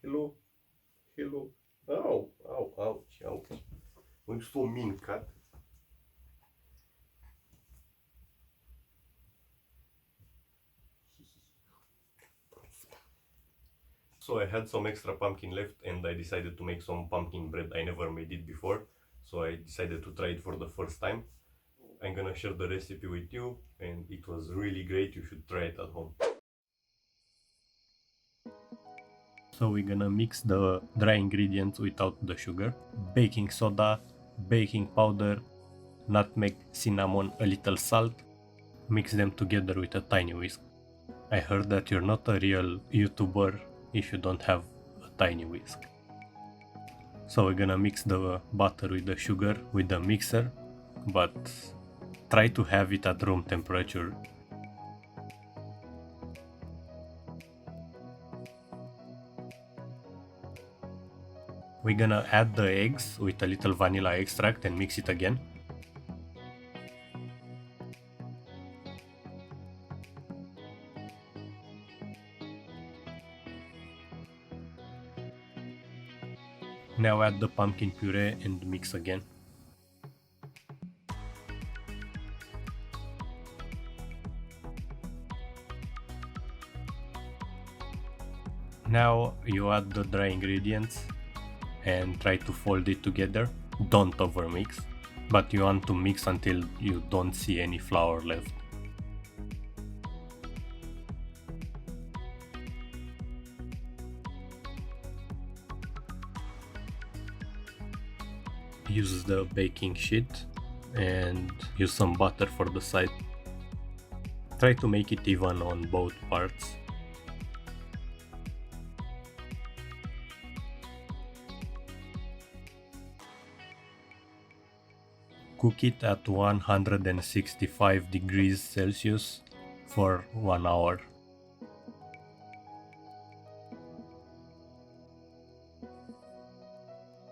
Hello, hello. Au, au, ouch, ouch. I'm so mean, cat. So I had some extra pumpkin left and I decided to make some pumpkin bread. I never made it before, so I decided to try it for the first time. I'm gonna share the recipe with you and it was really great. You should try it at home. So we're gonna mix the dry ingredients without the sugar. Baking soda, baking powder, nutmeg, cinnamon, a little salt. Mix them together with a tiny whisk. I heard that you're not a real YouTuber if you don't have a tiny whisk. So we're gonna mix the butter with the sugar with the mixer, but try to have it at room temperature. We're gonna add the eggs with a little vanilla extract and mix it again. Now add the pumpkin puree and mix again. Now you add the dry ingredients and try to fold it together. Don't overmix, but you want to mix until you don't see any flour left. Use the baking sheet and use some butter for the side. Try to make it even on both parts. Cook it at 165 degrees Celsius for 1 hour.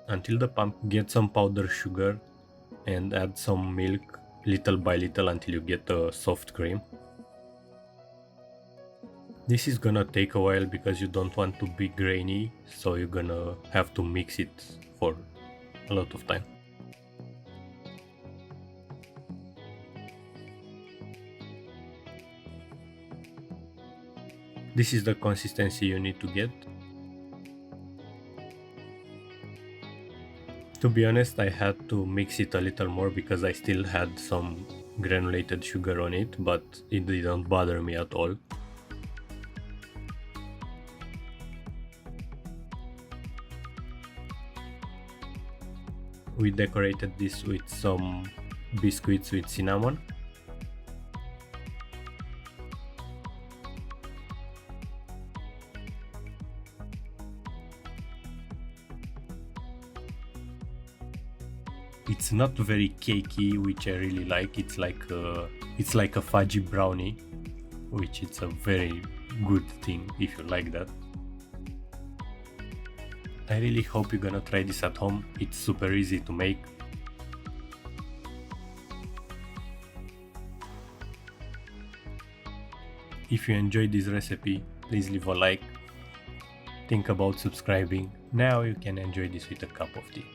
Until the pumpkin gets some powdered sugar and add some milk little by little until you get a soft cream. This is gonna take a while because you don't want to be grainy, so you're gonna have to mix it for a lot of time. This is the consistency you need to get. To be honest, I had to mix it a little more because I still had some granulated sugar on it, but it didn't bother me at all. We decorated this with some biscuits with cinnamon. It's not very cakey, which I really like. It's like a fudgy brownie, which is a very good thing if you like that. I really hope you're gonna try this at home. It's super easy to make. If you enjoyed this recipe, please leave a like. Think about subscribing. Now you can enjoy this with a cup of tea.